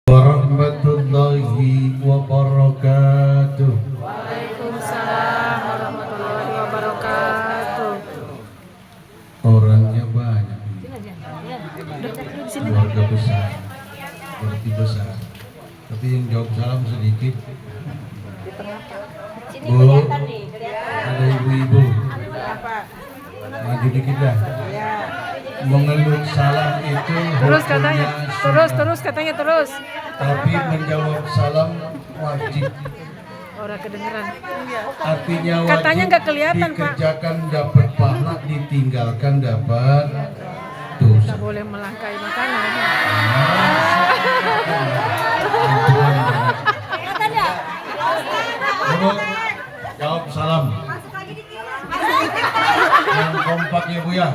Warahmatullahi wabarakatuh. Waalaikumsalam warahmatullahi wabarakatuh. Orangnya banyak, keluarga besar, berarti besar. Tapi yang jawab salam sedikit. Bu, ada ibu-ibu. Maju dikit lah. Mengeluh salam itu Terus katanya, hukumnya terus katanya terus. tapi menjawab salam wajib. Orang kedengeran. Artinya wajib. Katanya nggak kelihatan, Pak. Dikerjakan dapat pahala, ditinggalkan dapat dosa. Nggak boleh melangkai makanan. Bu, jawab salam. Yang kompak ya Bu ya.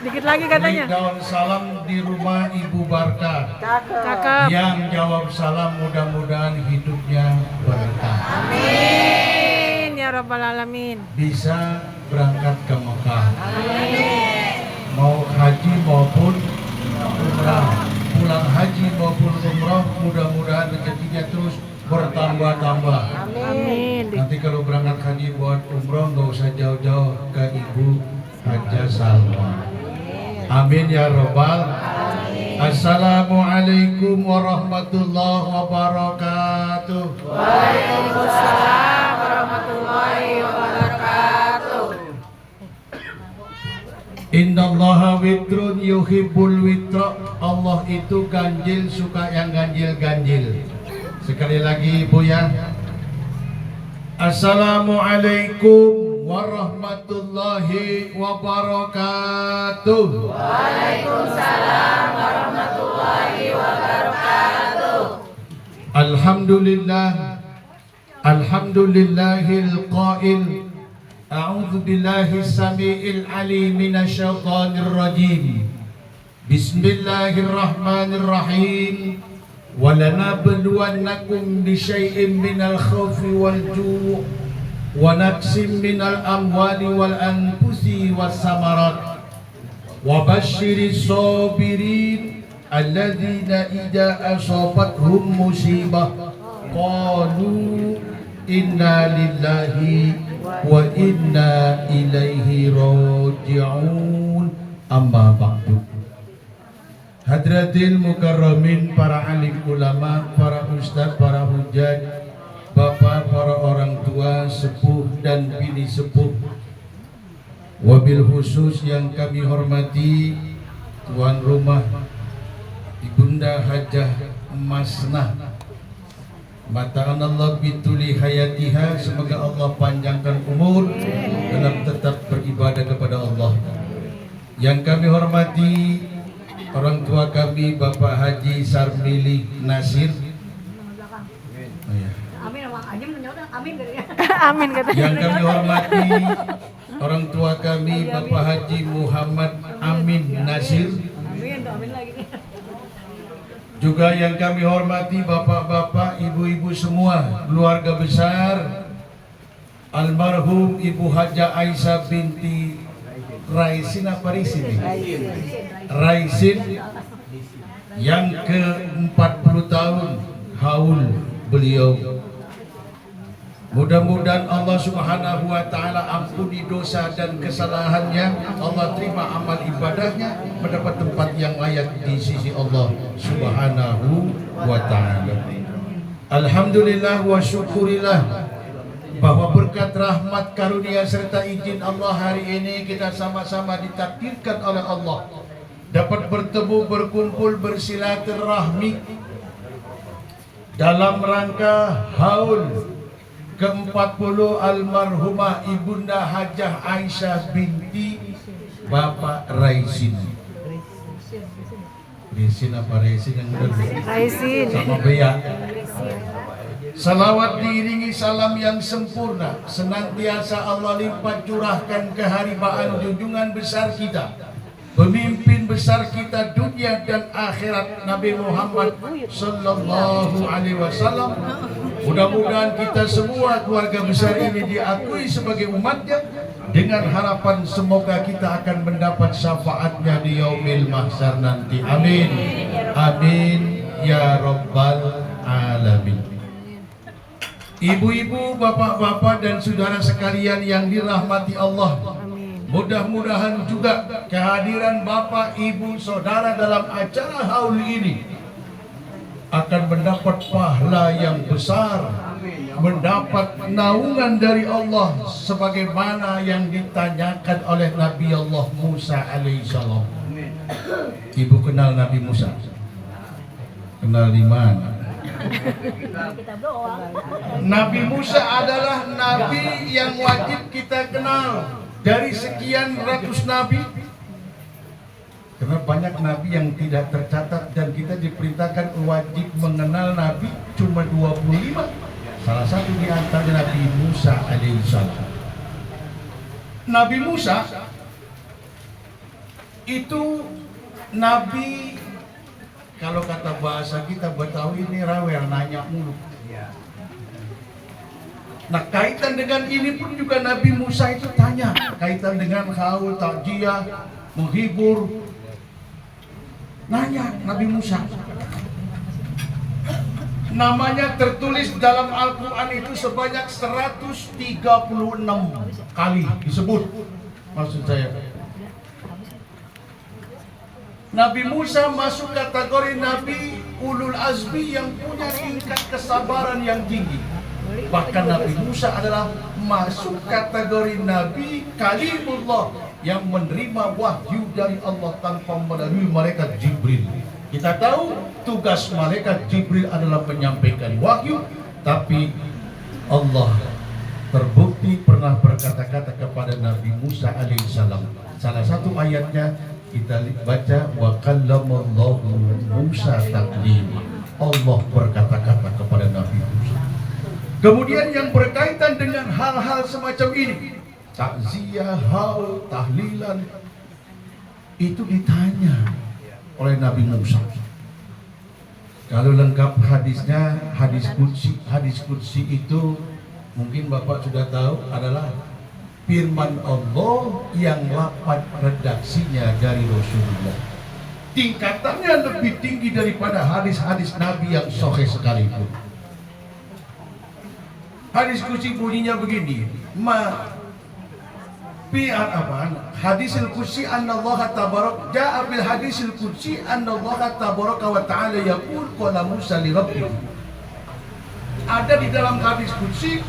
Dikit lagi katanya. Beri daun salam di rumah Ibu Barka. Cakep. Yang jawab salam mudah-mudahan hidupnya berkah. Amin ya rabbal alamin. Bisa berangkat ke Mekah. Mau haji maupun umrah. Pulang haji maupun umrah mudah-mudahan rezekinya terus bertambah-tambah. Amin. Nanti kalau berangkat haji buat umroh nggak usah jauh-jauh ke Ibu Haja Salma. Amin ya robbal. Assalamualaikum warahmatullahi wabarakatuh. Waalaikumsalam warahmatullahi wabarakatuh. Innallaha witrun yuhibbul witra. Allah itu ganjil, suka yang ganjil-ganjil. Sekali lagi Bu ya. Assalamualaikum warahmatullahi wabarakatuh. Waalaikumsalam warahmatullahi wabarakatuh. Alhamdulillah. Alhamdulillahil qail. A'udzu billahi samiil alim minasyaitonir rajim. Bismillahirrahmanirrahim. وَلَنَبْلُوَنَّكُمْ بِشَيْءٍ مِّنَ الْخَوْفِ وَالْجُوعِ وَنَقْصٍ مِّنَ الْأَمْوَالِ وَالْأَنفُسِ وَالثَّمَرَاتِ وَبَشِّرِ الصَّابِرِينَ الَّذِينَ إِذَا أَصَابَتْهُم مُّصِيبَةٌ قَالُوا إِنَّا لِلَّهِ وَإِنَّا إِلَيْهِ رَاجِعُونَ أَمَّا بَعْدُ. Hadratil mukarramin, para alim ulama, para ustadz, para hujjaj, bapak, para orang tua, sepuh dan bini sepuh, wabil khusus yang kami hormati tuan rumah Ibunda Hajah Masnah, mata'anallah bituli hayatiha, semoga Allah panjangkan umur dalam tetap beribadah kepada Allah. Yang kami hormati orang tua kami Bapak Haji Sarmili Nasir. Amin katanya. Yang kami hormati orang tua kami Bapak Haji Muhammad Amin Nasir. Juga yang kami hormati bapak-bapak, ibu-ibu semua, keluarga besar almarhum Ibu Haja Aisyah binti Raisin apa Risin? Raisin yang ke-40 tahun haul beliau. Mudah-mudahan Allah Subhanahu wa taala ampuni dosa dan kesalahannya, Allah terima amal ibadahnya, mendapat tempat yang layak di sisi Allah Subhanahu wa taala. Alhamdulillah wa syukurillah bahwa berkat rahmat karunia serta izin Allah hari ini kita sama-sama ditakdirkan oleh Allah dapat bertemu, berkumpul, bersilaturahmi dalam rangka haul ke-40 almarhumah Ibunda Hajah Aisyah binti Bapak Raisin. Raisin apa Raisin yang benar? Raisin. Sama Bea. Salawat diiringi salam yang sempurna senantiasa Allah lipat curahkan keharibaan junjungan besar kita, pemimpin besar kita dunia dan akhirat, Nabi Muhammad sallallahu alaihi wasallam. Mudah-mudahan kita semua keluarga besar ini diakui sebagai umatnya, dengan harapan semoga kita akan mendapat syafaatnya di yaumil mahsyar nanti. Amin. Amin ya rabbal alamin. Ibu-ibu, bapak-bapak dan saudara sekalian yang dirahmati Allah, mudah-mudahan juga kehadiran bapak, ibu, saudara dalam acara haul ini akan mendapat pahala yang besar, mendapat naungan dari Allah sebagaimana yang ditanyakan oleh Nabi Allah Musa alaihissalam. Ibu kenal Nabi Musa? Kenal di mana? Nabi Musa adalah nabi yang wajib kita kenal dari sekian ratus nabi. Karena banyak nabi yang tidak tercatat dan kita diperintahkan wajib mengenal nabi cuma 25. Salah satu di antara Nabi Musa alaihissalam. Nabi Musa itu nabi, kalau kata bahasa kita Betawi ini rewel, nanya mulu. Nah, kaitan dengan ini pun juga Nabi Musa itu tanya, kaitan dengan haul, takjiah, menghibur. Nanya Nabi Musa. Namanya tertulis dalam Al-Quran itu sebanyak 136 kali disebut. Maksud saya, Nabi Musa masuk kategori Nabi Ulul Azmi yang punya tingkat kesabaran yang tinggi. Bahkan Nabi Musa adalah masuk kategori Nabi Kalimullah yang menerima wahyu dari Allah tanpa melalui malaikat Jibril. Kita tahu tugas malaikat Jibril adalah menyampaikan wahyu, tapi Allah terbukti pernah berkata-kata kepada Nabi Musa alaihissalam. Salah satu ayatnya kita baca, wa kallamallahu Musa taklima. Allah berkata-kata kepada Nabi Musa. Kemudian yang berkaitan dengan hal-hal semacam ini, takziah, haul, tahlilan, itu ditanya oleh Nabi Musa. Kalau lengkap hadisnya, hadis qudsi. Hadis qudsi itu mungkin Bapak sudah tahu adalah firman Allah yang lapan redaksinya dari Rasulullah. Tingkatannya lebih tinggi daripada hadis-hadis Nabi yang sahih sekalipun. Hadis qudsi bunyinya begini, hadisul qudsi annallaha tabarak jaa bil hadisul qudsi annallaha tabaraka wa ta'ala yaqul qala Musa li rabbih. Ada di dalam hadis qudsi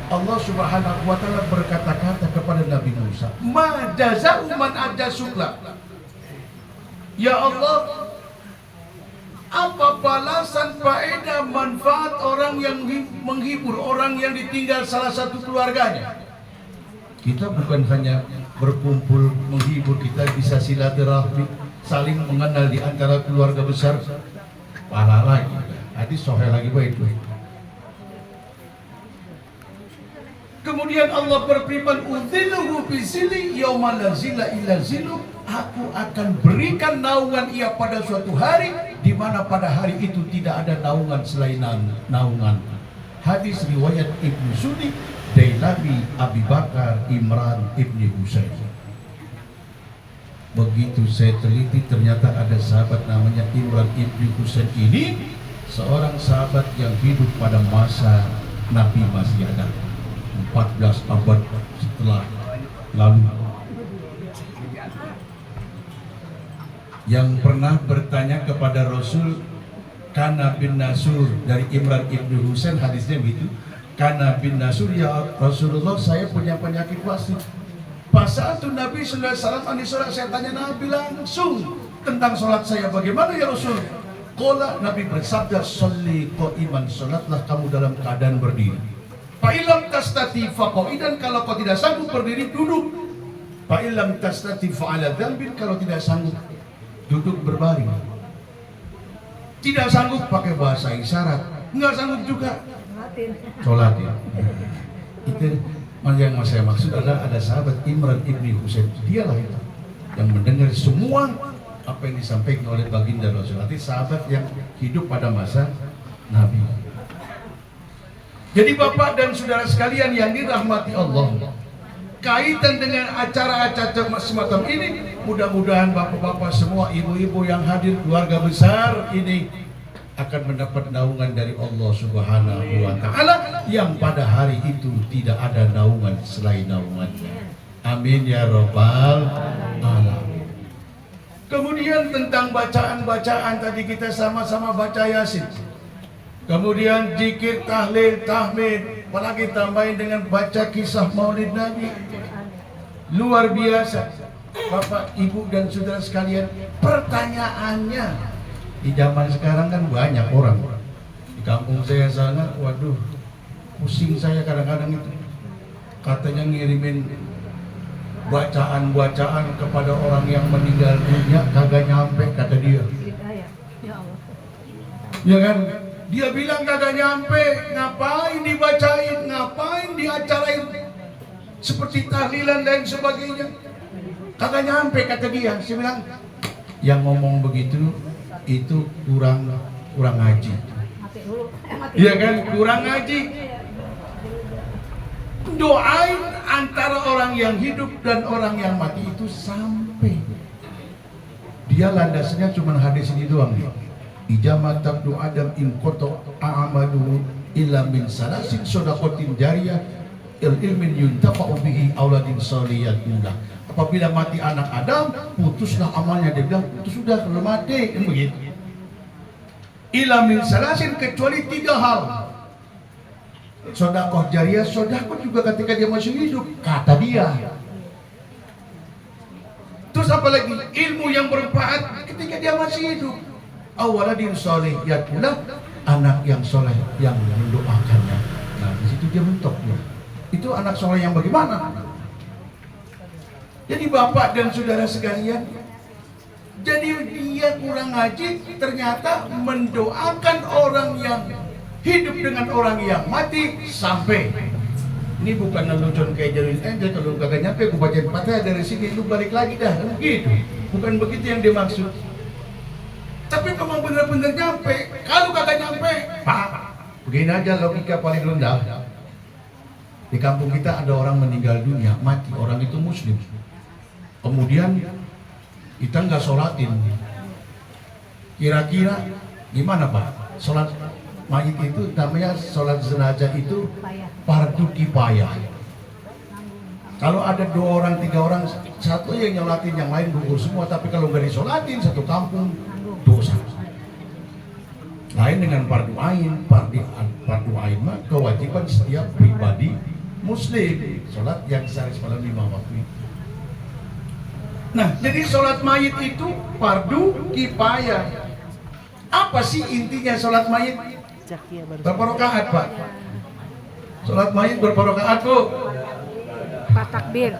Allah Subhanahu wa taala berkata-kata kepada Nabi Musa, ma jaza'u man ajasukla. Ya Allah, apa balasan faedah manfaat orang yang menghibur orang yang ditinggal salah satu keluarganya? Kita bukan hanya berkumpul menghibur, kita bisa silaturahmi, saling mengenal di antara keluarga besar. Pahala lagi, hadis sahih lagi baik. Kemudian Allah berfirman, "Udhilluhu bi zilli yauma la zilla illa zilluh." Aku akan berikan naungan ia pada suatu hari di mana pada hari itu tidak ada naungan selain naungan. Hadis riwayat Ibnu Sunni, Dailami, Abi Bakar, Imran, Ibni Husain. Begitu saya teliti, ternyata ada sahabat namanya Imran Ibni Husain ini, seorang sahabat yang hidup pada masa Nabi masih ada 14 abad setelah lalu, yang pernah bertanya kepada Rasul, Kana bin Nasur, dari Imran Ibni Husain, hadisnya begitu. Kana bin Nasur, ya Rasulullah, saya punya penyakit wasif. Pas saat itu Nabi sallallahu alaihi wasallam sholat, saya tanya Nabi langsung tentang sholat saya, bagaimana ya Rasul? Qala, Nabi bersabda, sholli qa'iman, sholatlah kamu dalam keadaan berdiri. Fa'ilam tastati faqa'idan, kalau kau tidak sanggup berdiri, duduk. Fa'ilam tastati fa'ala dzambin, kalau tidak sanggup duduk berbaring. Tidak sanggup pakai bahasa isyarat, enggak sanggup juga sholat ya. Itu yang saya maksud adalah ada sahabat Imran Ibni Husain, dialah itu yang mendengar semua apa yang disampaikan oleh baginda Rasul. Artinya sahabat yang hidup pada masa Nabi. Jadi Bapak dan saudara sekalian yang dirahmati Allah, kaitan dengan acara-acara semacam ini, mudah-mudahan bapak-bapak semua, ibu-ibu yang hadir, keluarga besar ini akan mendapat naungan dari Allah Subhanahu wa Ta'ala yang pada hari itu tidak ada naungan selain naungannya. Amin ya Rabbal Alamin. Kemudian tentang bacaan-bacaan tadi kita sama-sama baca Yasin. Kemudian zikir, tahlil, tahmid, apalagi tambahin dengan baca kisah Maulid Nabi. Luar biasa. Bapak, Ibu dan saudara sekalian, pertanyaannya di zaman sekarang kan banyak orang. Di kampung saya sana, waduh, pusing saya kadang-kadang itu. Katanya ngirimin bacaan-bacaan kepada orang yang meninggal dunia, kagak nyampe kata dia. Ya kan? Dia bilang kagak nyampe, ngapain dibacain, ngapain diacarain seperti tahlilan dan sebagainya. Kagak nyampe kata dia. Saya bilang, yang ngomong begitu itu kurang ngaji. Iya kan, kurang ngaji. Doain antara orang yang hidup dan orang yang mati itu sampai. Dia landasnya cuma hadis ini doang nih. Ijama tabdu adam in koto a'amalu illa min salasin sodakotin jariyah ilmin yuntafa'u bihi auladin soliyatillah. Apabila mati anak Adam, putuslah amalnya. Dia bilang, putus sudah kalau mati, kan begitu. Illa min salasin, kecuali 3 hal. Sodakoh jariyah, sodakoh juga ketika dia masih hidup, kata dia. Terus apa lagi? Ilmu yang bermanfaat ketika dia masih hidup. Awaladin solihiyatullah, anak yang soleh yang mendoakannya. Nah, di situ dia mentoknya. Itu anak soleh yang bagaimana? Jadi bapak dan saudara sekalian, jadi dia kurang ngaji, ternyata mendoakan orang yang hidup dengan orang yang mati sampai. Ini bukan lelucon kayak jalurin ente, kalau kagak nyampe gue bacain Fatihah dari sini, lu balik lagi dah, begitu. Bukan begitu yang dimaksud. Tapi memang benar-benar nyampe. Kalau kagak nyampe, Pak, begini aja logika paling rendah. Di kampung kita ada orang meninggal dunia, mati, orang itu muslim. Kemudian kita nggak sholatin. Kira-kira gimana Pak? Sholat mayit itu namanya sholat jenazah itu fardu kifayah. Kalau ada 2 orang, 3 orang, satu yang nyolatin, yang lain gugur semua. Tapi kalau nggak disolatin, satu kampung dosa. Lain dengan fardu ain. Fardu ain mah kewajiban setiap pribadi muslim. Sholat yang sehari semalam 5 waktu. Nah, jadi sholat mayit itu fardu kifayah. Apa sih intinya sholat mayit? Berapa rakaat, Pak? Sholat mayit berapa rakaat, Bu? 4 takbir.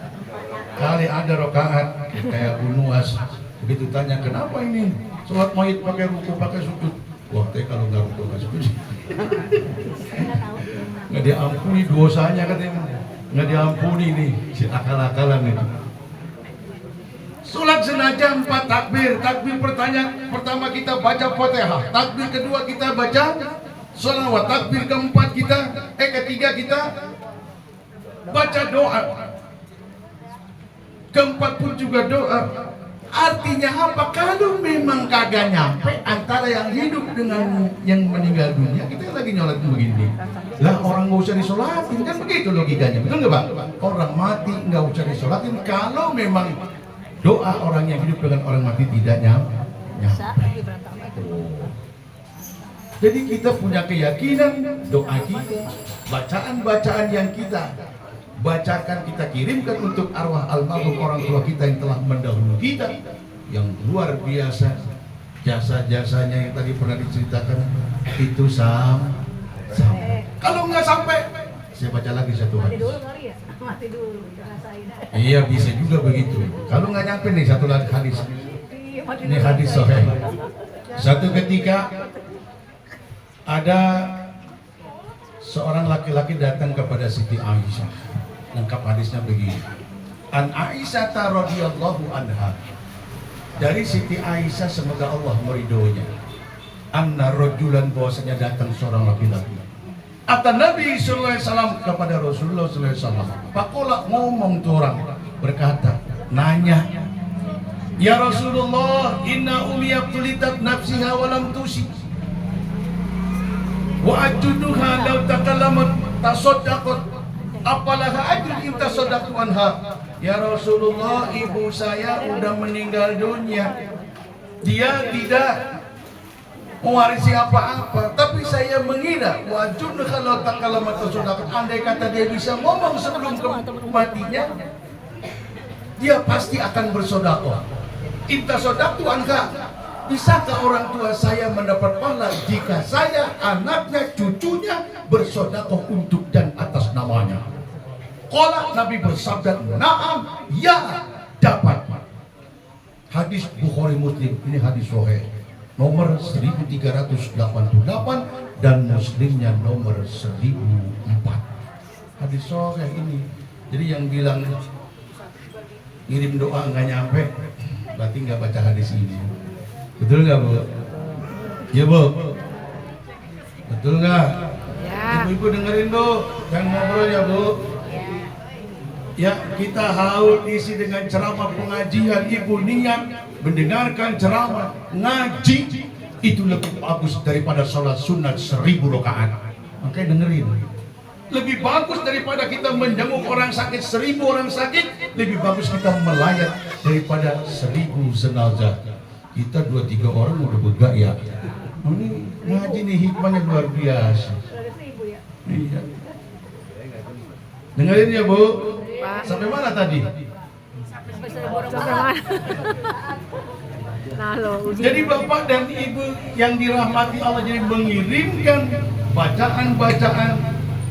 Kali ada rakaat kayak Bunuas. Begitu tanya, kenapa ini sholat mayit pakai ruku, pakai sujud? Wah, kalau nggak ruku, nggak sujud. Nggak diampuni dosanya katanya. Nggak diampuni nih, si akal-akalan itu. Sholat jenazah 4 takbir. Takbir pertama kita baca Fatihah. Takbir kedua kita baca sholawat. Takbir ketiga kita baca doa. Keempat pun juga doa. Artinya apa? Kalau memang kagak nyampe antara yang hidup dengan yang meninggal dunia, kita lagi nyolat begini. Lah orang nggak usah disolatin, kan begitu logikanya, betul nggak Pak? Orang mati nggak usah disolatin kalau memang doa orang yang hidup dengan orang mati tidak nyampe. Jadi kita punya keyakinan doa kita, bacaan-bacaan yang kita bacakan, kita kirimkan untuk arwah almarhum orang tua kita yang telah mendahului kita, yang luar biasa jasa-jasanya yang tadi pernah diceritakan itu sampai. Kalau nggak sampai, saya baca lagi satu hadis. Mati dulu, rasain. Iya bisa juga begitu. Kalau nggak nyampe nih satu lagi hadis. Ini hadis sahih. Satu ketika ada seorang laki-laki datang kepada Siti Aisyah. Lengkap hadisnya begini. An Aisyah radhiyallahu anha. Dari Siti Aisyah semoga Allah meridhoinya. Anna rajulan, bahwasanya datang seorang laki-laki. Kata Nabi sallallahu alaihi wasallam kepada Rasulullah sallallahu alaihi wasallam. Pakola ngomong tuh orang berkata, nanya, ya Rasulullah, inna umi abtulitat nafsiha walam tusi wa ajuduha law takallamat tasaddaqat apalaha ajud in tasaddaqtu anha. Ya Rasulullah, ibu saya udah meninggal dunia, dia tidak mewarisi apa-apa, tapi saya mengira wajud kalau tak kalamat tasaddaqat, andai kata dia bisa ngomong sebelum matinya, dia pasti akan bersedekah. Inta sodaktu anha, bisakah orang tua saya mendapat pahala jika saya, anaknya, cucunya bersedekah untuk dan atas namanya? Qala, Nabi bersabda, na'am, ya, dapat. Hadis Bukhari Muslim, ini hadis sahih nomor 1388 dan Muslimnya nomor 1004. Hadis sahih ini. Jadi yang bilang ngirim doa nggak nyampe, berarti nggak baca hadis ini. Betul nggak, Bu? Ya, Bu. Betul nggak? Ya. Ibu-ibu dengerin, Bu. Jangan ngobrol ya, Bu. Ya, kita haul isi dengan ceramah pengajian. Ibu niat mendengarkan ceramah, ngaji itu lebih bagus daripada sholat sunat 1000 rakaat. Makanya dengerin. Lebih bagus daripada kita menjenguk orang sakit 1000 orang sakit, lebih bagus kita melayat daripada 1000 jenazah. Kita 2-3 orang udah begak ya. Ini ngaji nih hikmahnya luar biasa. Iya. Dengerin ya, Bu. Sampai mana tadi? Sampai mana? Nah, lo, Jadi Bapak dan Ibu yang dirahmati Allah, jadi mengirimkan bacaan-bacaan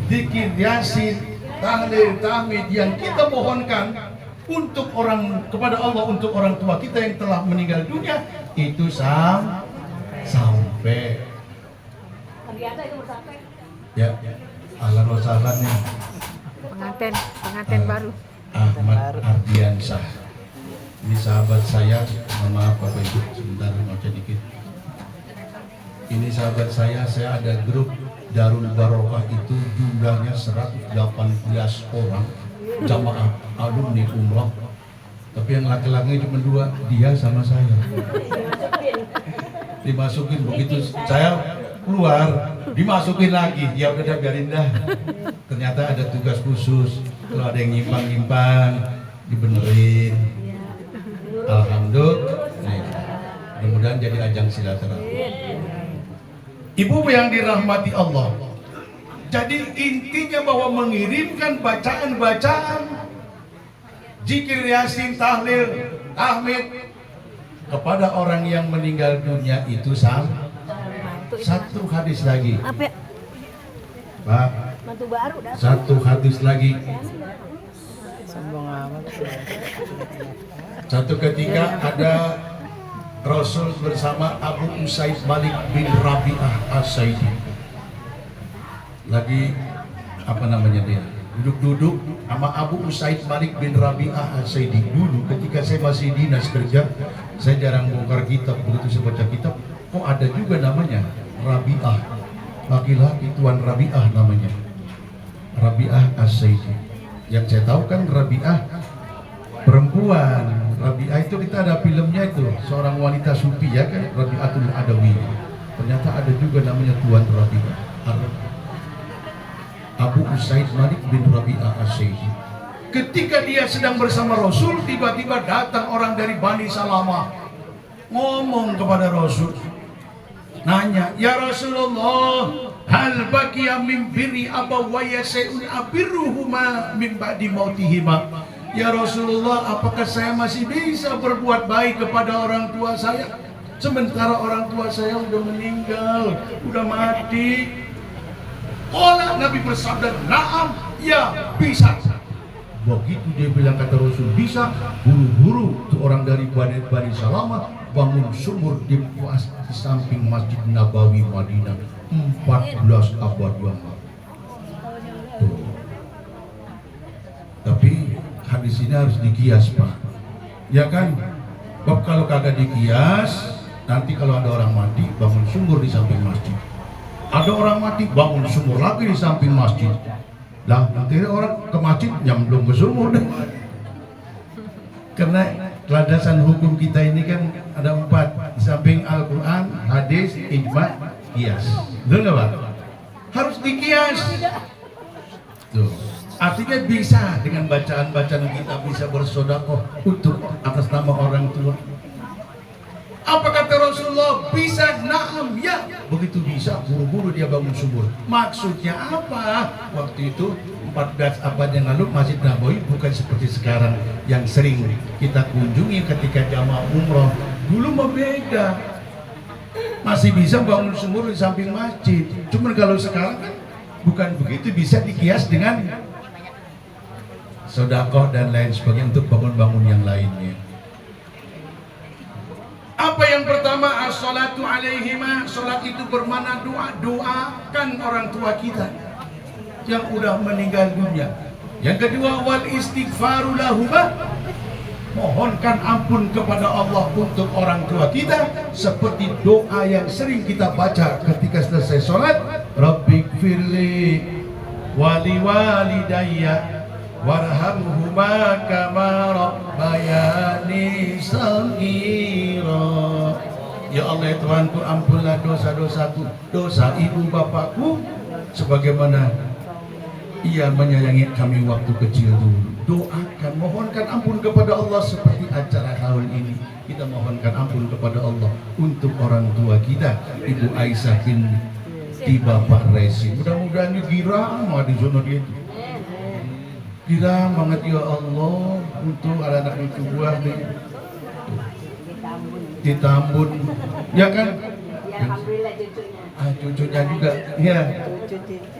zikir, yasin, tahlil, tahmid yang kita mohonkan untuk orang, kepada Allah, untuk orang tua kita yang telah meninggal dunia, itu sampai. Ya, ahlan wa sahlan nih. pengantin baru. Ahmad Ardiansyah. Ini sahabat saya, mohon maaf Bapak Ibu, sebentar mau sedikit. Ini sahabat saya ada grup Darul Barokah, itu jumlahnya 118 orang jamaah alumni umrah. Tapi yang laki-laki cuma 2, dia sama saya. Dimasukin, begitu saya keluar, dimasukin lagi, ya udah biarin dah. Ternyata ada tugas khusus, kalau ada yang nyimpang-nyimpang dibenerin. Alhamdulillah, mudah-mudahan jadi ajang silaturahmi. Ibu yang dirahmati Allah, jadi intinya bahwa mengirimkan bacaan-bacaan zikir, yasin, tahlil, tahmid kepada orang yang meninggal dunia itu sama. Satu hadis lagi, Pak. Satu hadis lagi. Satu ketika ada Rasul bersama Abu Usaid Malik bin Rabi'ah As-Saidi. Lagi apa namanya dia? Duduk-duduk sama Abu Usaid Malik bin Rabi'ah As-Saidi. Dulu ketika saya masih dinas kerja, saya jarang bongkar kitab. Begitu saya baca kitab, kok ada juga namanya Rabi'ah. Laki-laki Tuan Rabi'ah namanya. Rabi'ah As-Saidi. Yang saya tahu kan Rabi'ah perempuan. Rabi'ah itu kita ada filmnya itu, seorang wanita sufi ya kan, Rabi'atul Adawi. Ternyata ada juga namanya Tuan Rabi'ah. Abu Usaid Malik bin Rabi'ah As-Saidi. Ketika dia sedang bersama Rasul, tiba-tiba datang orang dari Bani Salamah, ngomong kepada Rasul, nanya, ya Rasulullah, hal baqiya min birri abawayya shay'un abirruhuma min ba'di mautihima. Ya Rasulullah, apakah saya masih bisa berbuat baik kepada orang tua saya sementara orang tua saya udah meninggal, udah mati? Qala, Nabi bersabda, na'am, ya bisa. Begitu dia bilang, kata Rasul bisa, buru-buru tuh orang dari Bani Salamah bangun sumur di samping Masjid Nabawi Madinah 14 abad yang lalu. Tuh. Tapi hadis ini harus dikias, Pak. Ya kan? Bab kalau kagak dikias, nanti kalau ada orang mati bangun sumur di samping masjid. Ada orang mati bangun sumur lagi di samping masjid. Lah, nanti orang ke masjid nyemplung ke sumur deh. Karena landasan hukum kita ini kan ada 4, di samping Al-Quran, hadis, ijma, kias. Betul nggak Pak? Harus dikias. Tuh. Artinya bisa dengan bacaan-bacaan kita bisa bersedekah untuk atas nama orang tua. Apa kata Rasulullah? Bisa, na'am, ya. Begitu bisa, buru-buru dia bangun subuh. Maksudnya apa? Waktu itu 14 abad yang lalu Masjid Nabawi bukan seperti sekarang yang sering kita kunjungi ketika jamaah umroh. Dulu berbeda. Masih bisa bangun sumur di samping masjid. Cuman kalau sekarang kan bukan begitu, bisa dikias dengan sedekah dan lain sebagainya untuk bangun-bangun yang lainnya. Apa yang pertama? As-salatu alaihima. Salat itu bermakna doa. Doakan orang tua kita yang udah meninggal dunia. Yang kedua, wal istighfaru lahuma. Mohonkan ampun kepada Allah untuk orang tua kita seperti doa yang sering kita baca ketika selesai salat. Rabbighfirli wali walidayya warhamhuma kama rabbayani shaghira. Ya Allah Tuhanku, ampunlah dosa-dosaku, dosa ibu bapakku sebagaimana ia menyayangi kami waktu kecil dulu. Doakan, mohonkan ampun kepada Allah seperti acara haul ini. Kita mohonkan ampun kepada Allah untuk orang tua kita, Ibu Aisyah binti Bapak Resi. Mudah-mudahan dia girang di zona dia itu. Girang banget ya Allah untuk anak itu buah nih. Di Tambun, ya kan? Alhamdulillah cucunya. Cucunya juga, ya.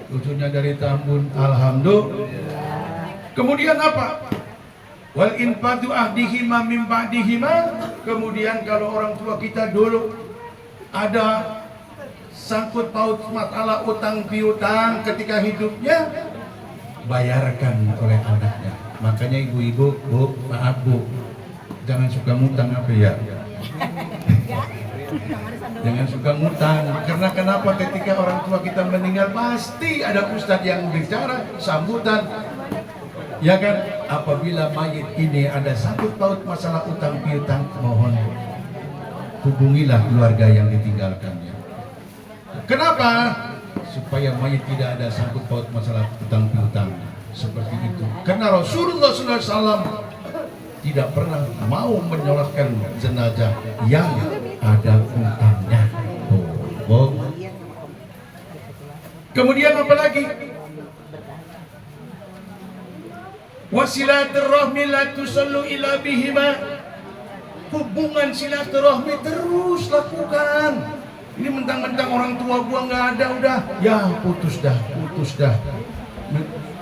Cucunya dari Tambun, alhamdulillah. Kemudian apa? Wal infadu ahdihima min ba'dihima. Kemudian kalau orang tua kita dulu ada sangkut paut masalah utang piutang ketika hidupnya, bayarkan oleh anaknya. Makanya ibu-ibu, bu, maaf bu, jangan suka ngutang apa ya? Jangan suka ngutang. Karena kenapa? Ketika orang tua kita meninggal pasti ada ustadz yang bicara sambutan. Ya kan? Apabila mayit ini ada sangkut paut masalah utang piutang, mohon hubungilah keluarga yang ditinggalkannya. Kenapa? Supaya mayit tidak ada sangkut paut masalah utang piutang seperti itu. Karena Rasulullah SAW tidak pernah mau menyolatkan jenazah yang ada utangnya. Kemudian apa lagi? Wasilaturrahmi la tusallu ila bihima. Hubungan silaturahmi terus lakukan. Ini mentang-mentang orang tua gua nggak ada, udah ya putus dah.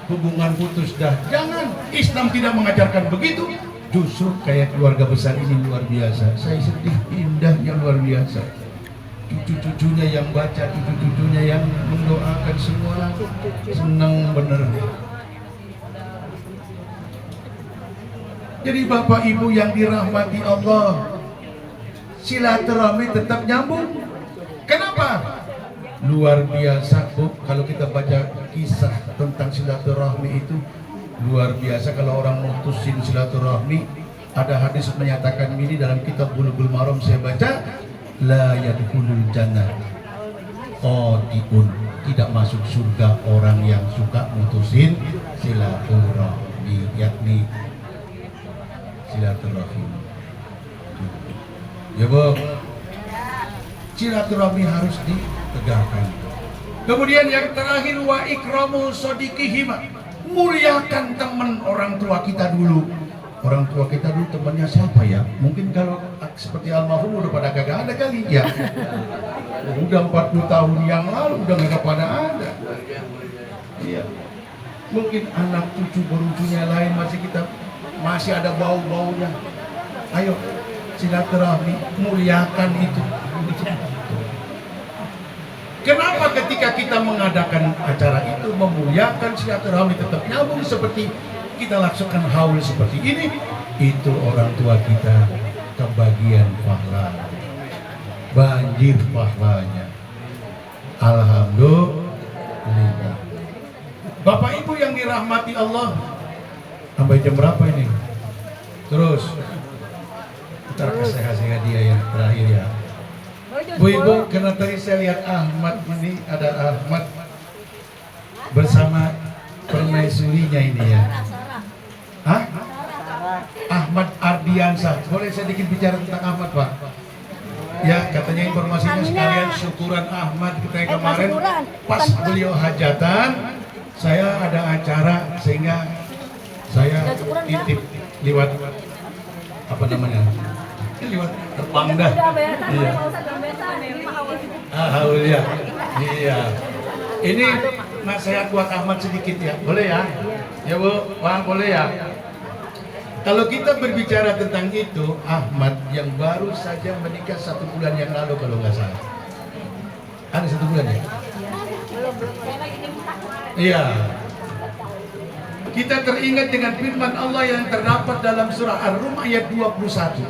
Hubungan putus dah. Jangan, Islam tidak mengajarkan begitu. Justru kayak keluarga besar ini luar biasa. Saya sedih, indahnya luar biasa. Cucu-cucunya yang baca, cucu-cucunya yang mendoakan, semua senang bener. Jadi Bapak Ibu yang dirahmati Allah, silaturahmi tetap nyambung. Kenapa? Luar biasa Bu, kalau kita baca kisah tentang silaturahmi itu luar biasa. Kalau orang mutusin silaturahmi, ada hadis menyatakan ini dalam kitab Bulughul Maram saya baca, la yadkhulul jannah qati'un, tidak masuk surga orang yang suka mutusin silaturahmi, yakni silaturahmi. Ya Bu, silaturahmi harus ditegakkan. Kemudian yang terakhir, wa ikramu sadiqihima, muliakan teman orang tua kita dulu. Orang tua kita dulu temannya siapa ya? Mungkin kalau seperti almarhum udah pada kagak ada kali ya. Udah 40 tahun yang lalu udah gak pada ada. Iya. Mungkin anak cucu berucunya lain masih ada bau-baunya. Ayo silaturahmi, muliakan itu. Kenapa ketika kita mengadakan acara itu memuliakan silaturahmi tetap nyambung seperti kita laksanakan haul seperti ini, itu orang tua kita kebagian pahala, banjir pahalanya. Alhamdulillah. Bapak Ibu yang dirahmati Allah, sampai jam berapa ini? Terus kita kasih hadiah yang terakhir ya. Bu Ibu, karena tadi saya lihat Ahmad ini, ada Ahmad bersama permaisurinya ini ya. Hah? Ahmad Ardiansah. Boleh saya sedikit bicara tentang Ahmad, Pak? Ya, katanya informasinya sekalian syukuran Ahmad kita yang kemarin pas beliau hajatan, saya ada acara sehingga saya titip lewat apa namanya? Lewat terbang dah. Iya. Alhamdulillah. Iya. Ini nasihat buat Ahmad sedikit ya, boleh ya? Ya Bu, Wah boleh ya? Kalau kita berbicara tentang itu, Ahmad yang baru saja menikah 1 bulan yang lalu kalau nggak salah. Ada 1 bulan ya? Iya. Kita teringat dengan firman Allah yang terdapat dalam surah Ar-Rum ayat 21.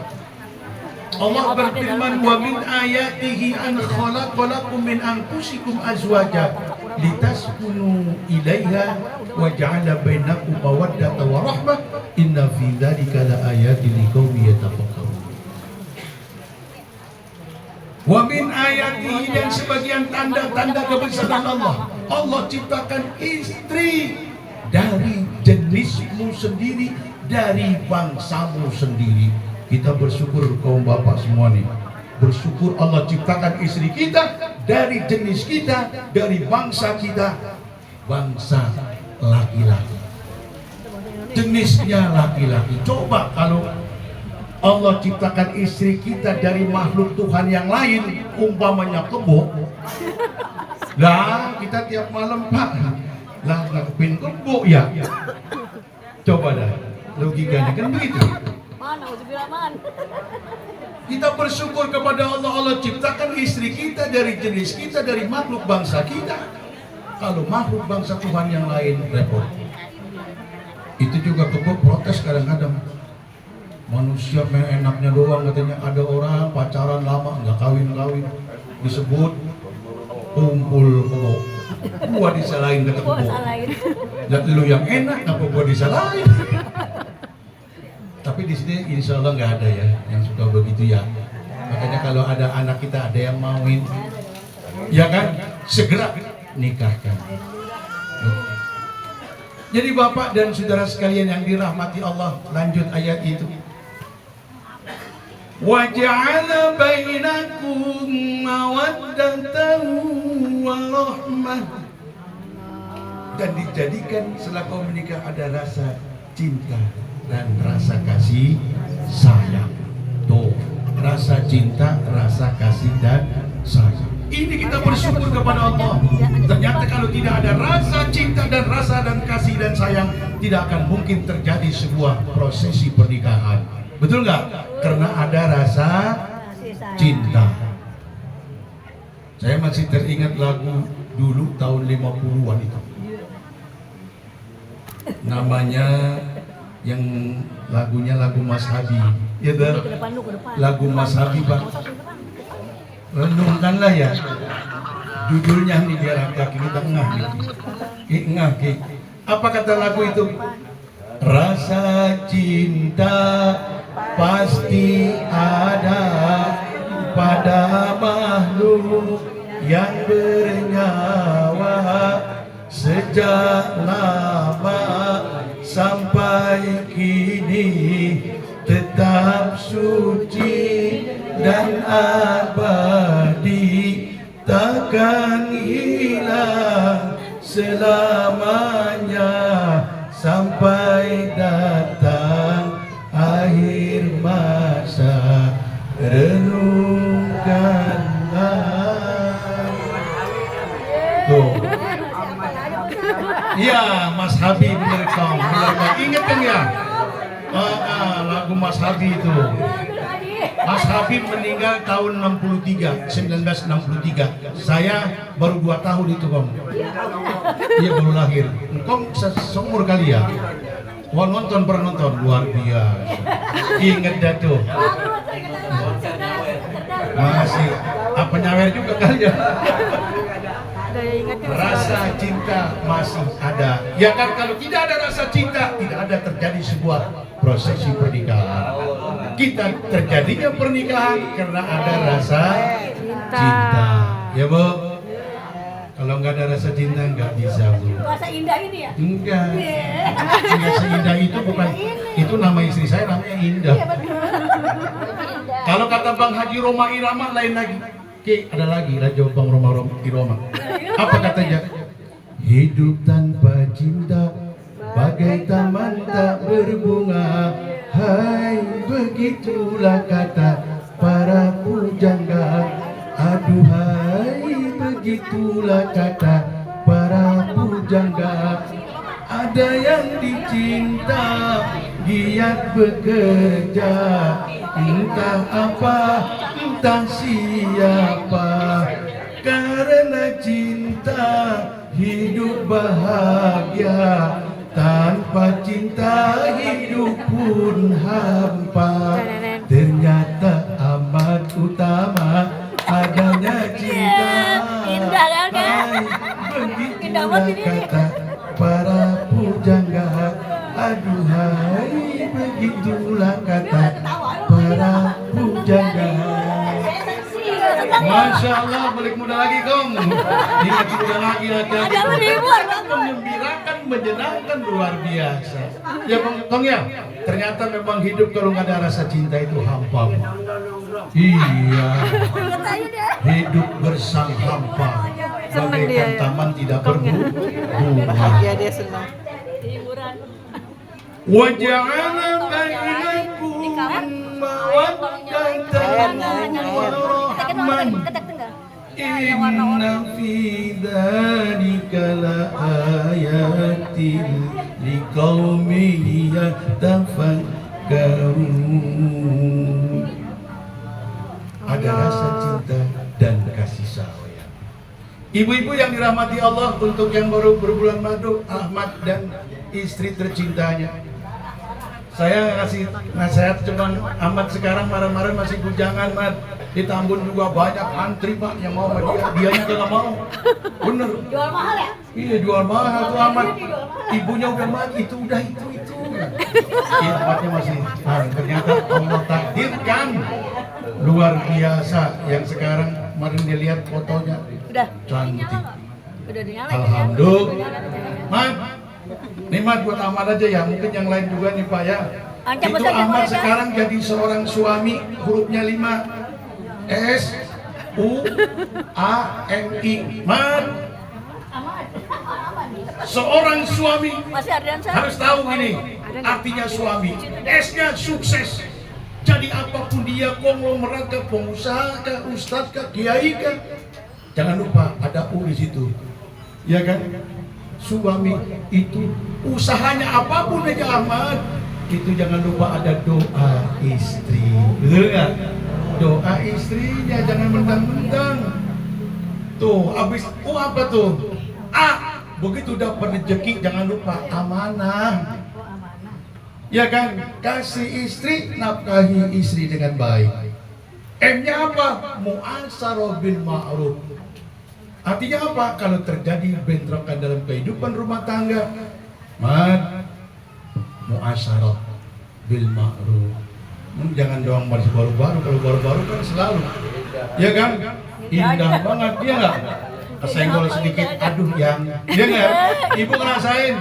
Allah berfirman, wa min ayatihi an khalaqalakum min anfusikum azwaja litaskunu ilaiha wa ja'ala bainakum mawaddatan wa rahmah inna fi dzalika laayatin liqaumin yatafakkarun. Wa min ayatihi, dan sebagian tanda-tanda kebesaran Allah, Allah ciptakan istri dari jenismu sendiri, dari bangsamu sendiri. Kita bersyukur kaum bapak semua nih, bersyukur Allah ciptakan istri kita dari jenis kita, dari bangsa kita, bangsa laki-laki, jenisnya laki-laki. Coba kalau Allah ciptakan istri kita dari makhluk Tuhan yang lain, umpamanya kebo, lah kita tiap malam Pak lah ngakupin kebo ya, coba dah logikanya kan begitu. Kita bersyukur kepada Allah, Allah ciptakan istri kita dari jenis kita, dari makhluk bangsa kita. Kalau makhluk bangsa Tuhan yang lain repot. Itu juga kebo protes kadang-kadang. Manusia enaknya doang katanya, ada orang pacaran lama nggak kawin-kawin disebut kumpul kebo. Gua disalahin kata kebo. Dan lu yang enak apa gua disalahin? Tapi di sini insya Allah nggak ada ya yang suka begitu ya. Makanya kalau ada anak kita ada yang mauin, ya kan, segera nikahkan. Jadi bapak dan saudara sekalian yang dirahmati Allah, lanjut ayat itu. Wa ja'ala bainakum mawaddatan wa rahmah, dan dijadikan setelah kau menikah ada rasa cinta dan rasa kasih sayang. Tuh, rasa cinta, rasa kasih dan sayang. Ini kita bersyukur kepada Allah. Ternyata kalau tidak ada rasa cinta dan rasa dan kasih dan sayang, tidak akan mungkin terjadi sebuah prosesi pernikahan. Betul nggak? Karena ada rasa cinta. Saya masih teringat lagu dulu tahun 50-an itu. Namanya yang lagunya lagu Mas Habi, ya dah. Lagu Mas Habi Pak, renungkanlah ya. Judulnya nih biar kaki kita ngah nih. Apa kata lagu itu? Rasa cinta pasti ada pada makhluk yang bernyawa, sejak lama sampai kini tetap suci dan abadi, takkan hilang selamanya sampai datang akhir masa. Renungkanlah. Tuh. Iya, Mas Habib direkam. Ingat kan ya? Lagu Mas Habib itu. Mas Habib meninggal tahun 1963. Saya baru 2 tahun itu, Bang. Iya, baru lahir. Engkau seumur kali ya? Wah, pernah nonton luar biasa. Ingat dah tuh. Masih apa nyawer juga kali ya. Daya ingatnya masih Rasa bagus. cinta masih ada. Ya kan kalau tidak ada rasa cinta, tidak ada terjadi sebuah prosesi pernikahan. Kita terjadinya pernikahan karena ada rasa cinta. Ya Bu. Kalau nggak ada rasa cinta nggak bisa Bu. Bahasa indah ini ya? Enggak. Enggak seindah itu bukan. Itu nama istri saya namanya Indah. Kalau kata Bang Haji Roma Irama lain lagi. Oke, ada lagi Raja Bang Roma Irama. Apa katanya? Hidup tanpa cinta bagai taman tak berbunga. Hai, begitulah kata para pujangga. Aduhai, begitulah kata para pujangga. Ada yang dicinta, giat bekerja, entah apa, entah siapa. Karena cinta hidup bahagia, tanpa cinta hidup pun hampa. Ternyata amat utama adanya cinta. Indah kan, Kak? Indah banget ini. Kata para pujangga, aduhai, begitulah kata para pujangga. Masya Allah, balik muda lagi Kong. Ingat muda lagi Ada menghibur. Menggembirakan, menyenangkan, luar biasa. Ya Kong ya, ternyata memang hidup kalau nggak ada rasa cinta itu hampa. Iya, hidup bersang hampa. Seneng dia Bagaikan ya. taman tidak Kongnya. berbunga. Bahagia dia senang. Hiburan. Waja'ala bainakum mawaddatan wa rahman. Inna fi dzalika laayatin liqaumin yatafakkarun. Ada rasa cinta dan kasih sayang. Ibu-ibu yang dirahmati Allah, untuk yang baru berbulan madu, Ahmad dan istri tercintanya. Saya ngasih nasihat, cuman Ahmad sekarang marah-marah masih bujangan, Mat. Di Tambun juga banyak antri Pak yang mau sama dia, dianya nggak mau. Bener. Jual mahal ya? Iya jual mahal tuh Ahmad. Ibunya udah mati, itu udah itu. Iya Ahmadnya masih. Nah, ternyata Allah takdirkan luar biasa. Yang sekarang kemarin dia lihat fotonya Udah. cantik. Udah dinyalain. Alhamdulillah. Mat, nih Mat buat Ahmad aja ya. Mungkin yang lain juga nih Pak ya. Ancam Itu besar ya, Ahmad Pak, ya? sekarang jadi seorang suami, hurufnya 5. S U A M I. Mat, seorang suami Masih Ardiansa? harus tahu ini artinya suami. S-nya sukses. Jadi apapun dia, konglomerat kah, pengusaha kah, ustadz kah, kiai kah, jangan lupa ada U di situ. Ya kan? Suami itu usahanya apapun aja Ahmad, itu jangan lupa ada doa istri. Betul nggak? Doa istrinya jangan mentang-mentang. Tuh, abis apa tuh? A, begitu dapat rezeki jangan lupa amanah. Ya kan? Kasih istri, nafkahi istri dengan baik. M-nya apa? Mu'asharah bil ma'ruf. Artinya apa? Kalau terjadi bentrokan dalam kehidupan rumah tangga, Mat, mu'asharah bil ma'ruf. Jangan doang masih baru-baru, kalau baru-baru kan selalu. Ya kan? Indah banget, dia nggak? Kesenggol sedikit, aduh yang, dia nggak? Ibu ngerasain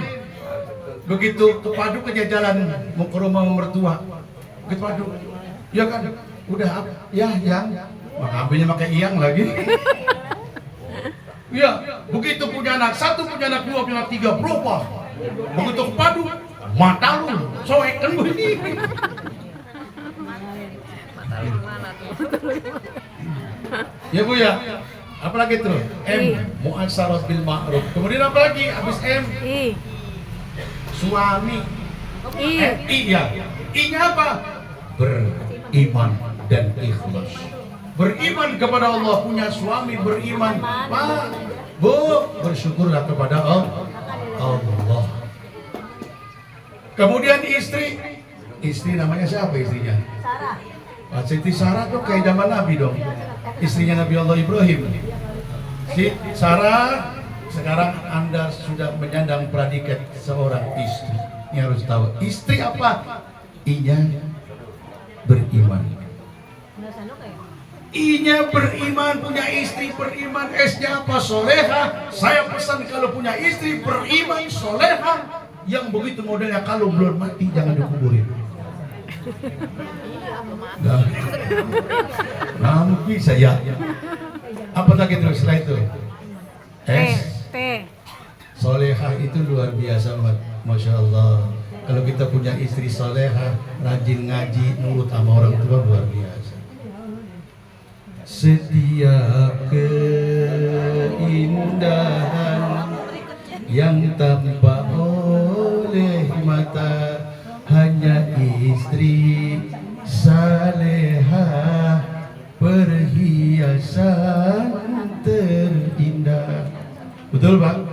begitu kepadu ke jalan mau ke rumah mertua, begitu padu, ya kan? Udah apa? Ya yang, ambilnya pakai iyang lagi. Ya, begitu punya anak satu, punya anak dua, punya anak tiga, berapa? Begitu kepadu, mata lu, soek kan begini. Ya Bu ya, apalagi terus M, mu'asharah bil ma'ruf. Kemudian apa lagi? Habis M, I. suami. I. I ya. I-nya apa? Beriman dan ikhlas. Beriman kepada Allah, punya suami beriman. Pak, Bu, bersyukurlah kepada Allah. Kemudian istri namanya siapa istrinya? Sarah. Siti Sarah tuh kayak zaman Nabi dong, istrinya Nabi Allah Ibrahim. Si Sarah, sekarang Anda sudah menyandang predikat seorang istri. Ini harus tahu, istri apa? I-nya beriman. I-nya beriman, punya istri beriman. S-nya apa? Soleha. Saya pesan kalau punya istri beriman, soleha, yang begitu modelnya kalau belum mati jangan dikuburin. Nah, bisa ya. Apa lagi terus setelah itu? T. Soleha itu luar biasa, Masya Allah. Kalau kita punya istri soleha, rajin ngaji, nurut sama orang tua, luar biasa. Setiap keindahan yang tampak oleh mata, hanya istri saleha, perhiasan terindah. Betul Bang?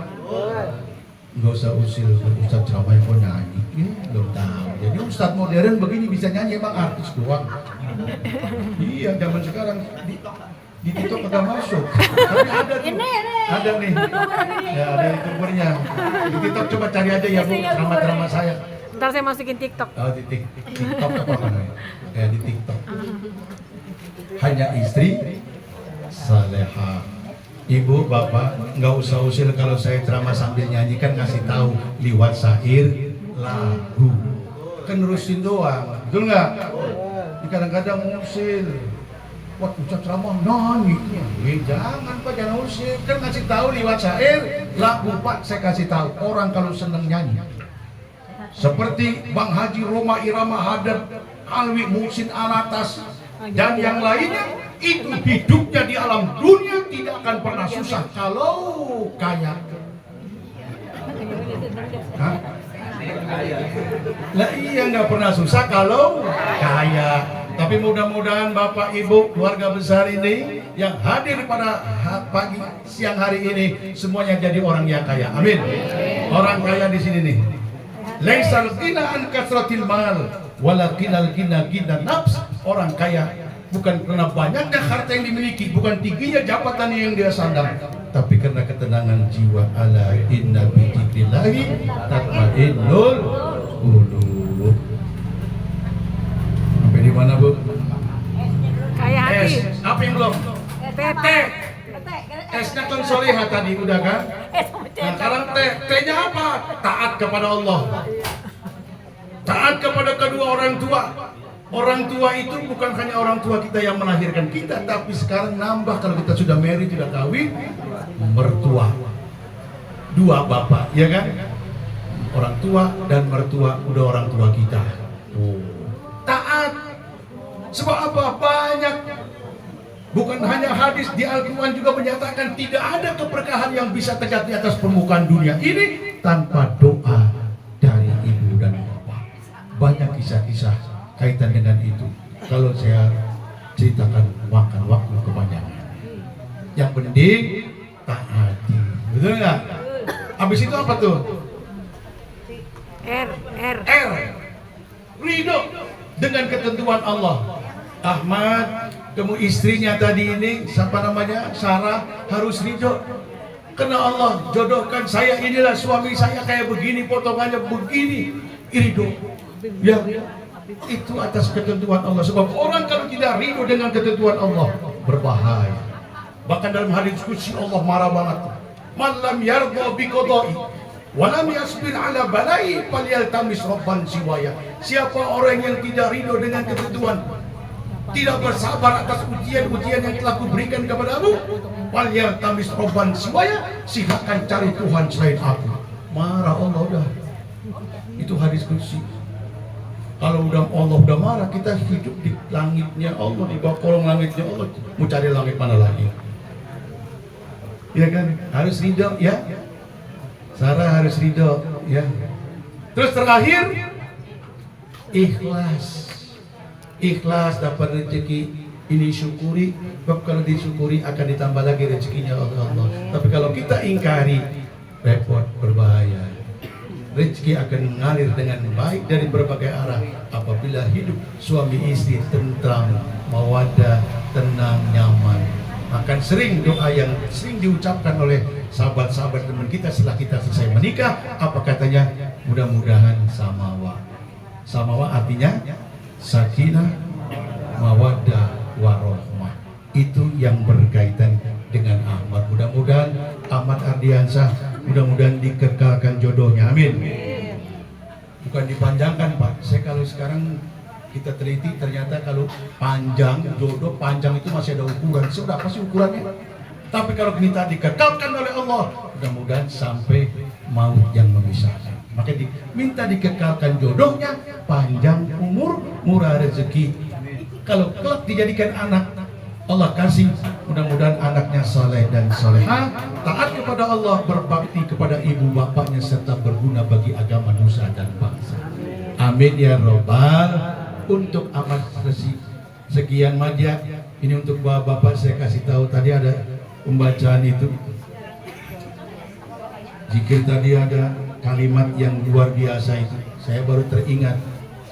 Nggak usah usil Ustaz ceramah yang nyanyi, belum tahu. Jadi Ustaz modern begini bisa nyanyi, emang artis doang. Iya, zaman sekarang di TikTok udah masuk. Tapi ada tuh, ada nih. Ya, ada youtubernya. Di TikTok coba cari aja ya Bu, drama-drama saya. Ntar saya masukin TikTok. Oh, di TikTok apa namanya? Ya, di TikTok. Hanya istri saleha. Ibu, bapak, nggak usah usil kalau saya ceramah sambil nyanyi, kan ngasih tahu liwat syair lagu. Kan nerusin doang, betul nggak? Kadang-kadang usil. Wah, Ustaz ceramah nyanyi. Jangan Pak, jangan usil. Kan ngasih tahu liwat syair lagu Pak. Saya kasih tahu orang kalau seneng nyanyi. Seperti Bang Haji Roma Irama Hadad, Alwi Muhsin Alatas, dan yang lainnya, itu hidupnya di alam dunia tidak akan pernah susah kalau kaya. Hah? Lah iya, nggak pernah susah kalau kaya. Tapi mudah-mudahan Bapak Ibu keluarga besar ini yang hadir pada pagi siang hari ini semuanya jadi orang yang kaya. Amin. Orang kaya di sini nih. Laisal ghina an kasratil mal, walakinal ghina ghina nafs. Orang kaya bukan karena banyaknya harta yang dimiliki, bukan tingginya jabatan yang dia sandang, tapi karena ketenangan jiwa. Ala inna bi dzikrillahi tatmainnul qulub. Sampai di mana Bu? Kayak hati. Apa yang belum? T. S-nya kan solehah tadi udah kan? Nah sekarang T-nya apa? Taat kepada Allah. Taat kepada kedua orang tua. Orang tua itu bukan hanya orang tua kita yang melahirkan kita, tapi sekarang nambah kalau kita sudah married, sudah kawin, mertua. Dua bapak, ya kan? Orang tua dan mertua udah orang tua kita. Taat. Sebab apa? Banyak. Bukan hanya hadis, di Al-Quran juga menyatakan tidak ada keberkahan yang bisa terjadi di atas permukaan dunia ini tanpa doa dari ibu dan bapak. Banyak kisah-kisah kaitan dengan itu. Kalau saya ceritakan makan waktu kepanjangan. Yang penting taati, betul nggak? Habis itu apa tuh? R. Ridho dengan ketentuan Allah. Ahmad, kamu istrinya tadi ini, siapa namanya? Sarah, harus ridho. Karena Allah jodohkan saya, inilah suami saya kayak begini, potongannya begini. Ridho. Ya, itu atas ketentuan Allah. Sebab orang kalau tidak ridho dengan ketentuan Allah, berbahaya. Bahkan dalam hadis qudsi Allah marah banget. Man lam yarda bi qada'i wa lam yasbir ala bala'i falyaltamis rabban siwaya. Siapa orang yang tidak ridho dengan ketentuan, tidak bersabar atas ujian-ujian yang telah kuberikan kepadamu, falyaltamis rabban siwaya, silakan cari Tuhan selain aku. Marah Allah udah. Itu hadis qudsi. Kalau Allah udah marah, kita hidup di langitnya Allah, di bawah kolong langitnya Allah. Mau cari langit mana lagi? Ya kan? Harus ridho ya. Sarah harus ridho ya. Terus terakhir, ikhlas. Ikhlas dapat rezeki ini syukuri. Sebab kalau disyukuri akan ditambah lagi rezekinya oleh Allah. Tapi kalau kita ingkari, repot, berbahaya. rezeki akan mengalir dengan baik dari berbagai arah apabila hidup suami istri tentram, mawaddah, tenang, nyaman. Akan sering doa yang sering diucapkan oleh sahabat-sahabat teman kita setelah kita selesai menikah, apa katanya? Mudah-mudahan samawa. Samawa artinya sakinah, mawaddah, warahmah. Itu yang berkaitan dengan Ahmad. Mudah-mudahan Ahmad Ardiansah mudah-mudahan dikekalkan jodohnya, amin. Bukan dipanjangkan Pak. Saya kalau sekarang kita teliti ternyata kalau panjang jodoh panjang itu masih ada ukuran. Sudah pasti ukurannya. Tapi kalau kita dikekalkan oleh Allah, mudah-mudahan sampai maut yang memisahkan. Maka diminta dikekalkan jodohnya, panjang umur, murah rezeki. Kalau kelak dijadikan anak, Allah kasih, mudah-mudahan anaknya saleh dan salehah, taat kepada Allah, berbakti kepada ibu bapaknya, serta berguna bagi agama nusa dan bangsa. Amin ya robbal. Untuk amat sekian media ini untuk bapak-bapak saya kasih tahu tadi ada pembacaan itu. Zikir tadi ada kalimat yang luar biasa itu. Saya baru teringat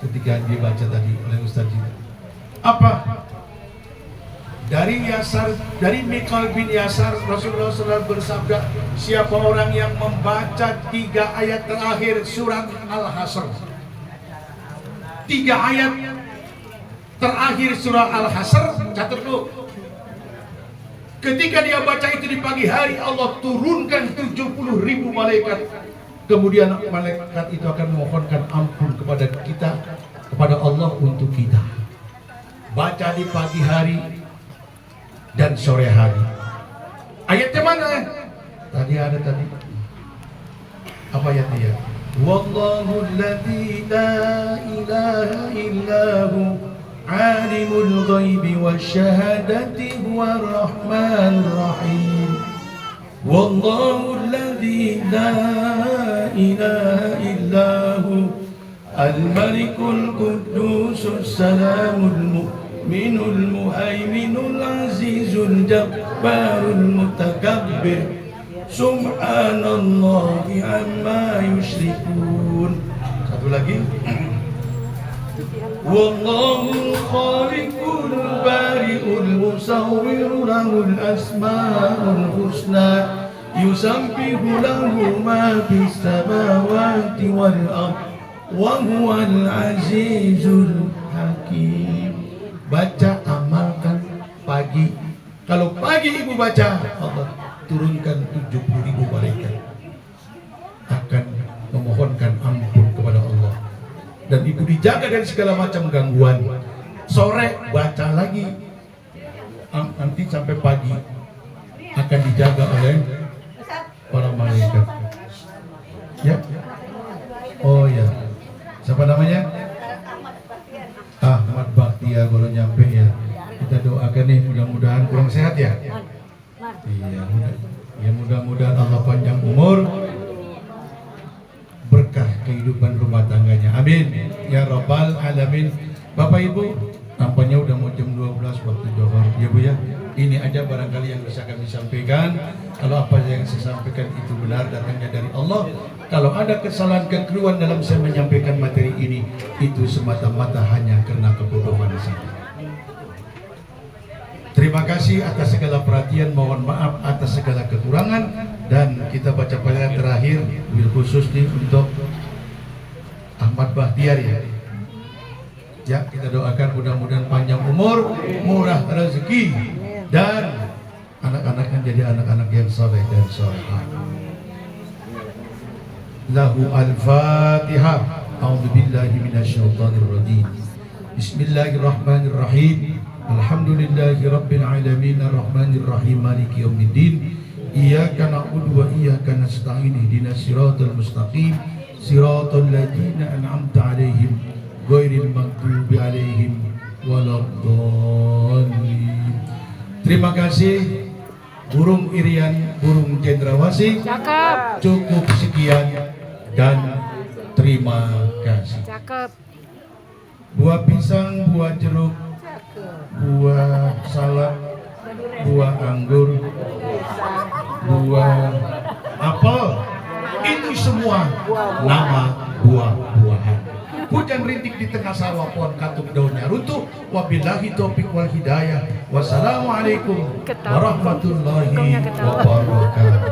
ketika dibaca tadi oleh Ustaz. Apa? Dari Mikal bin Yasar, Rasulullah SAW bersabda, siapa orang yang membaca 3 ayat terakhir surat Al-Hasr, 3 ayat terakhir surah Al-Hasr, catat dulu. Ketika dia baca itu di pagi hari, Allah turunkan 70.000 malaikat. Kemudian malaikat itu akan memohonkan ampun kepada kita, kepada Allah untuk kita. Baca di pagi hari dan sore hari. Ayatnya mana? Tadi ada tadi. Apa ayatnya? Wallahu alladzi la ilaha illahu alimul ghaibi wasyahadati huwar rahmanur rahim. Wallahu alladzi la ilaha illahu al-malikul qudusus salamul mu'minul muhaiminul azizul jabbarul mutakabbir subhanallahi amma yusyrikun. Satu lagi. Wallahu khaliqul bari'ul musawwirul lahul asmaul husna yusabbihu lahu ma fis samawati wal ardh wa huwal azizul hakim. Baca, amalkan pagi. Kalau pagi ibu baca, Allah turunkan 70.000 malaikat akan memohonkan ampun kepada Allah. Dan ibu dijaga dari segala macam gangguan. Sore baca lagi, nanti sampai pagi akan dijaga oleh para malaikat. Ya, oh ya, siapa namanya? Ahmad Bakhtiar baru nyampe ya. Kita doakan nih, mudah-mudahan kurang sehat ya. Iya, mudah-mudahan Allah panjang umur, berkah kehidupan rumah tangganya. Amin ya rabbal alamin. Bapak Ibu, nampaknya udah mau jam 12 waktu Johor. Ya Bu ya. Ini aja barangkali yang bisa kami sampaikan. Kalau apa yang saya sampaikan itu benar, datangnya dari Allah. Kalau ada kesalahan kekeliruan dalam saya menyampaikan materi ini, itu semata-mata hanya karena kebodohan saya. Terima kasih atas segala perhatian, mohon maaf atas segala kekurangan, dan kita baca pelajaran terakhir bil khusus nih untuk Ahmad Bakhtiar ya. Ya, kita doakan mudah-mudahan panjang umur, murah rezeki, dan anak-anaknya jadi anak-anak yang soleh dan solehah. Lahu al-Fatihah. A'udzu billahi minasyaitonir rajim. Bismillahirrahmanirrahim. Alhamdulillahi rabbil alamin arrahmanir rahim maliki yaumiddin. Iyyaka na'budu wa iyyaka nasta'in ihdinas siratal mustaqim siratal ladzina an'amta 'alaihim ghairil maghdubi 'alaihim waladdallin. Terima kasih burung Irian, burung cendrawasih. Cakep. Cukup sekian dan terima kasih. Cakep. Buah pisang, buah jeruk, buah salak, buah anggur, buah apel, itu semua nama buah-buahan. Hujan rintik di tengah sawah, pohon katuk daunnya runtuh. Wabillahi taufiq wal hidayah. Wassalamualaikum warahmatullahi wabarakatuh.